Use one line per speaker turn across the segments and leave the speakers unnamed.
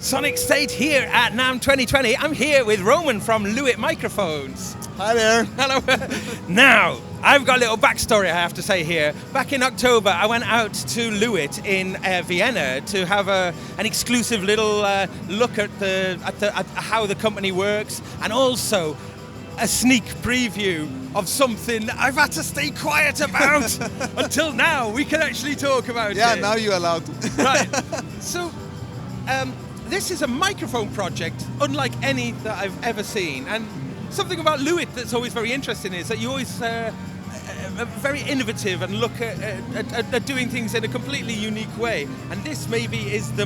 Sonicstate here at NAMM 2020. I'm here with Roman from Lewitt Microphones.
Hi there.
Hello. Now, I've got a little backstory I have to say here. Back in October, I went out to Lewitt in Vienna to have an exclusive little look at how the company works, and also a sneak preview of something I've had to stay quiet about until now. We can actually talk about it.
Yeah, now you're allowed to.
Right. So, this is a microphone project unlike any that I've ever seen. And something about Lewitt that's always very interesting is that you always are very innovative and look at doing things in a completely unique way. And this maybe is the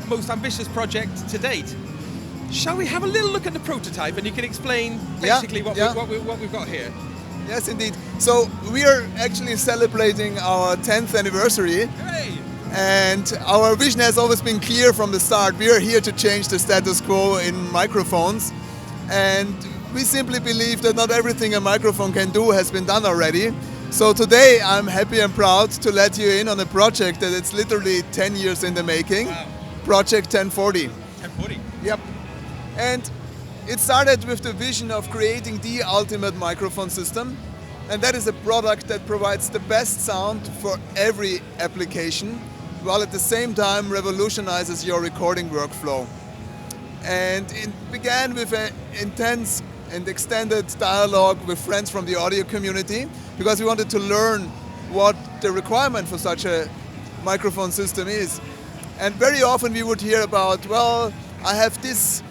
most ambitious project to date. Shall we have a little look at the prototype and you can explain basically what we've got here?
Yes, indeed. So we are actually celebrating our 10th anniversary.
Hooray!
And our vision has always been clear from the start. We are here to change the status quo in microphones. And we simply believe that not everything a microphone can do has been done already. So today I'm happy and proud to let you in on a project that it's literally 10 years in the making.
Wow.
Project 1040.
1040.
Yep. And it started with the vision of creating the ultimate microphone system. And that is a product that provides the best sound for every application, while at the same time revolutionizes your recording workflow. And it began with an intense and extended dialogue with friends from the audio community, because we wanted to learn what the requirement for such a microphone system is. And very often we would hear about, well, I have this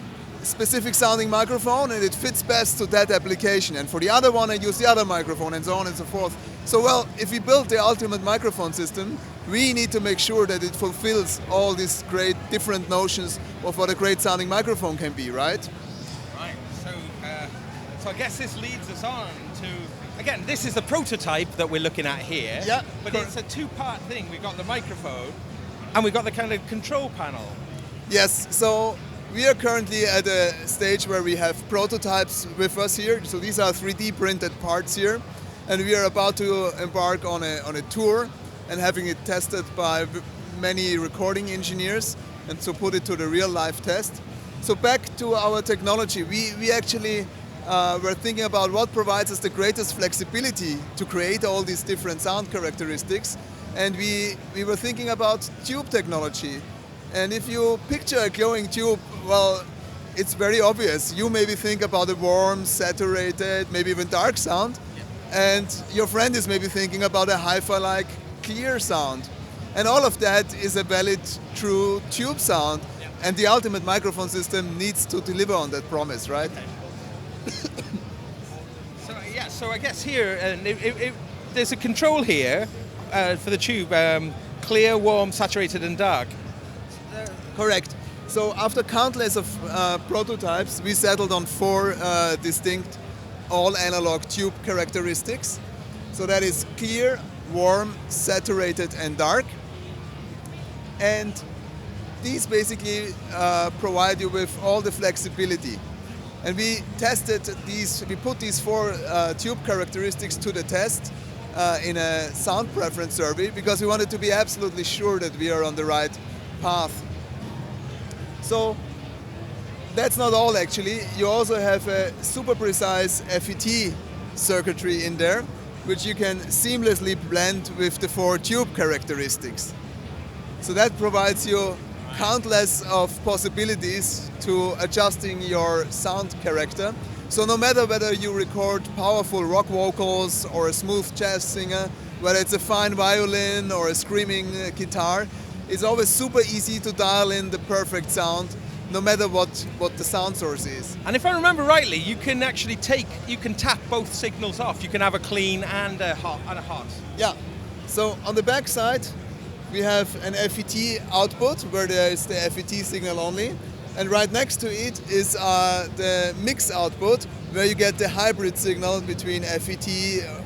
specific sounding microphone and it fits best to that application, and for the other one I use the other microphone, and so on and so forth. So well, if we build the ultimate microphone system, we need to make sure that it fulfills all these great different notions of what a great sounding microphone can be, right?
Right, so I guess this leads us on to, again, this is the prototype that we're looking at here.
Yeah.
But it's a two-part thing. We've got the microphone and we've got the kind of control panel.
Yes, so we are currently at a stage where we have prototypes with us here. So these are 3D printed parts here. And we are about to embark on a tour and having it tested by many recording engineers, and so put it to the real life test. So back to our technology, we actually were thinking about what provides us the greatest flexibility to create all these different sound characteristics. And we were thinking about tube technology. And if you picture a glowing tube, well, it's very obvious. You maybe think about a warm, saturated, maybe even dark sound. And your friend is maybe thinking about a hi-fi-like clear sound. And all of that is a valid, true tube sound.
Yeah.
And the ultimate microphone system needs to deliver on that promise, right?
Okay. So I guess here, there's a control here for the tube, clear, warm, saturated and dark.
Correct. So after countless of prototypes, we settled on 4 distinct all-analog tube characteristics. So that is clear, warm, saturated and dark. And these basically provide you with all the flexibility. And we tested these, we put these 4 tube characteristics to the test in a sound preference survey, because we wanted to be absolutely sure that we are on the right path. So that's not all actually. You also have a super precise FET circuitry in there, which you can seamlessly blend with the 4 tube characteristics. So that provides you countless of possibilities to adjusting your sound character. So no matter whether you record powerful rock vocals or a smooth jazz singer, whether it's a fine violin or a screaming guitar, it's always super easy to dial in the perfect sound, no matter what the sound source is.
And if I remember rightly, you can actually tap both signals off. You can have a clean and a hot.
Yeah. So on the back side, we have an FET output where there is the FET signal only. And right next to it is the mix output, where you get the hybrid signal between FET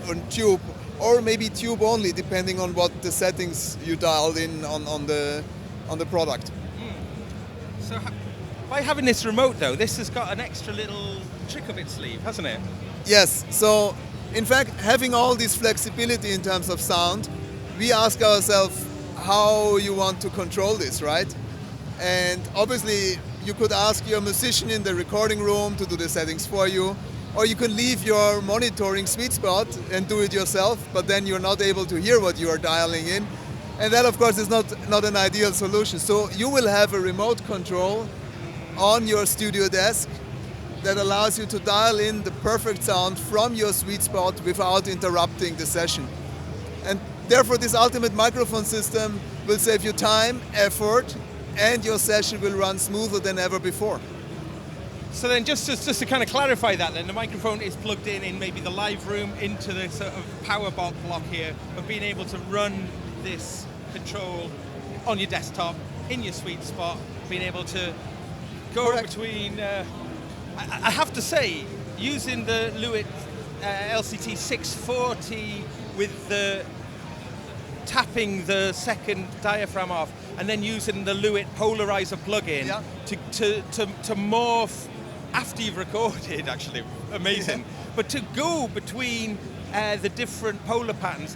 and tube, or maybe tube only, depending on what the settings you dialed in on the product.
So by having this remote though, this has got an extra little trick up its sleeve, hasn't it?
Yes, so in fact, having all this flexibility in terms of sound, we ask ourselves how you want to control this, right? And obviously you could ask your musician in the recording room to do the settings for you, or you can leave your monitoring sweet spot and do it yourself, but then you're not able to hear what you are dialing in. And that, of course, is not an ideal solution. So you will have a remote control on your studio desk that allows you to dial in the perfect sound from your sweet spot without interrupting the session. And therefore, this ultimate microphone system will save you time, effort, and your session will run smoother than ever before.
So then just to kind of clarify that then, the microphone is plugged in maybe the live room into the sort of power block here of being able to run this control on your desktop, in your sweet spot, being able to go
Correct.
between, I have to say, using the Lewitt LCT 640 with the tapping the second diaphragm off and then using the Lewitt polarizer plug-in to morph after you've recorded, actually, amazing. Yeah. But to go between the different polar patterns,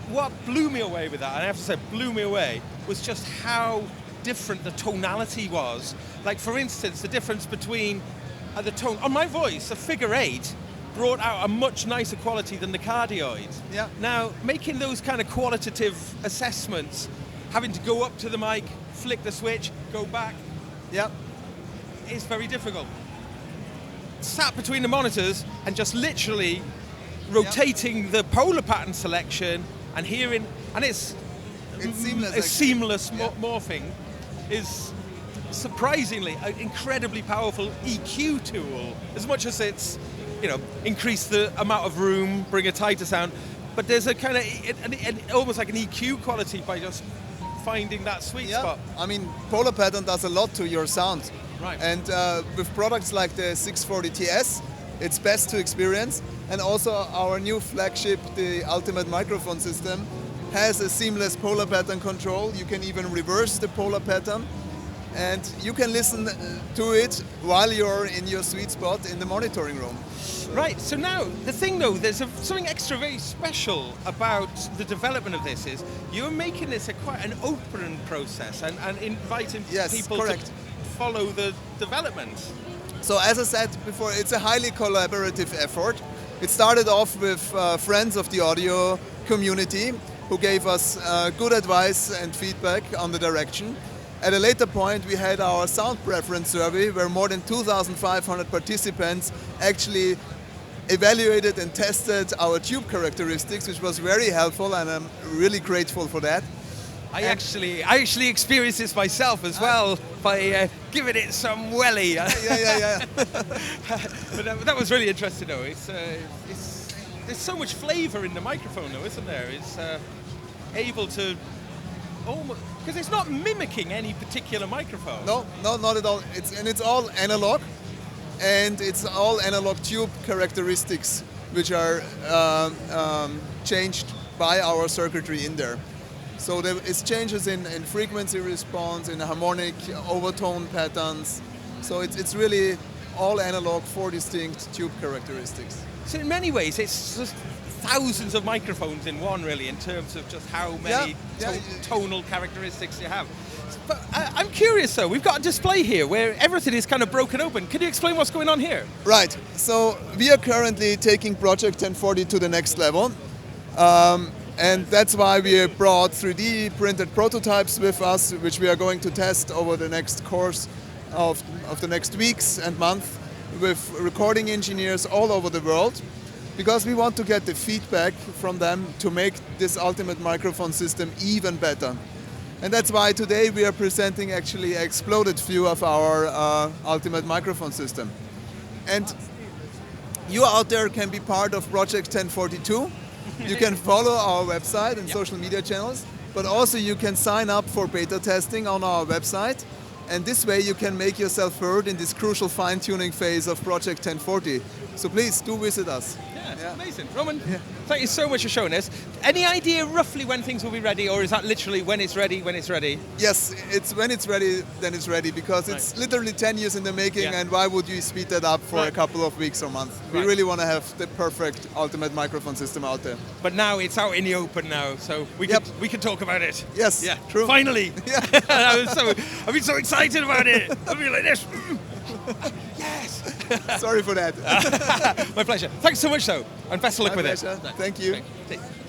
what blew me away with that, and I have to say blew me away, was just how different the tonality was. Like, for instance, the difference between the tone, on my voice, a figure 8 brought out a much nicer quality than the cardioid.
Yeah.
Now, making those kind of qualitative assessments, having to go up to the mic, flick the switch, go back, is very difficult. Sat between the monitors and just literally rotating the polar pattern selection and hearing, and it's seamless morphing is surprisingly an incredibly powerful EQ tool. As much as it's, increase the amount of room, bring a tighter sound, but there's a kind of almost like an EQ quality by just finding that sweet spot.
I mean, polar pattern does a lot to your sound.
Right.
And with products like the 640 TS, it's best to experience. And also our new flagship, the Ultimate Microphone System, has a seamless polar pattern control. You can even reverse the polar pattern. And you can listen to it while you're in your sweet spot in the monitoring room.
Right, so now, the thing though, there's something extra very special about the development of this is you're making this quite an open process and inviting people to follow the development.
So as I said before, it's a highly collaborative effort. It started off with friends of the audio community who gave us good advice and feedback on the direction. At a later point, we had our sound preference survey where more than 2,500 participants actually evaluated and tested our tube characteristics, which was very helpful, and I'm really grateful for that.
I actually experienced this myself as well by giving it some welly. But that was really interesting though. There's so much flavour in the microphone though, isn't there? It's able to almost, because it's not mimicking any particular microphone.
No, not at all. It's all analog, and it's all analog tube characteristics which are changed by our circuitry in there. So there is changes in frequency response, in harmonic overtone patterns. So it's really all analog, 4 distinct tube characteristics.
So in many ways, it's just thousands of microphones in one, really, in terms of just how many tonal characteristics you have. But I'm curious, though. We've got a display here where everything is kind of broken open. Can you explain what's going on here?
Right. So we are currently taking Project 1040 to the next level. And that's why we brought 3D printed prototypes with us, which we are going to test over the next course of the next weeks and month with recording engineers all over the world, because we want to get the feedback from them to make this ultimate microphone system even better. And that's why today we are presenting actually an exploded view of our ultimate microphone system. And you out there can be part of Project 1042. You can follow our website and social media channels, but also you can sign up for beta testing on our website, and this way you can make yourself heard in this crucial fine-tuning phase of Project 1040. So please do visit us. Yeah.
Amazing. Roman, thank you so much for showing us. Any idea roughly when things will be ready, or is that literally when it's ready, when it's ready?
Yes, it's when it's ready, then it's ready, because it's literally 10 years in the making,
Yeah.
and why would you speed that up for a
Right.
couple of weeks or months? We
Right.
really want to have the perfect ultimate microphone system out there.
But now it's out in the open now, so we can talk about it.
Yes,
Yeah.
true.
Finally.
Yeah.
I've been so excited about it. I'll be like this. Yes.
Sorry for that.
My pleasure. Thanks so much, though, and best of luck
My
with
pleasure.
it.
Thank you.
Thank you.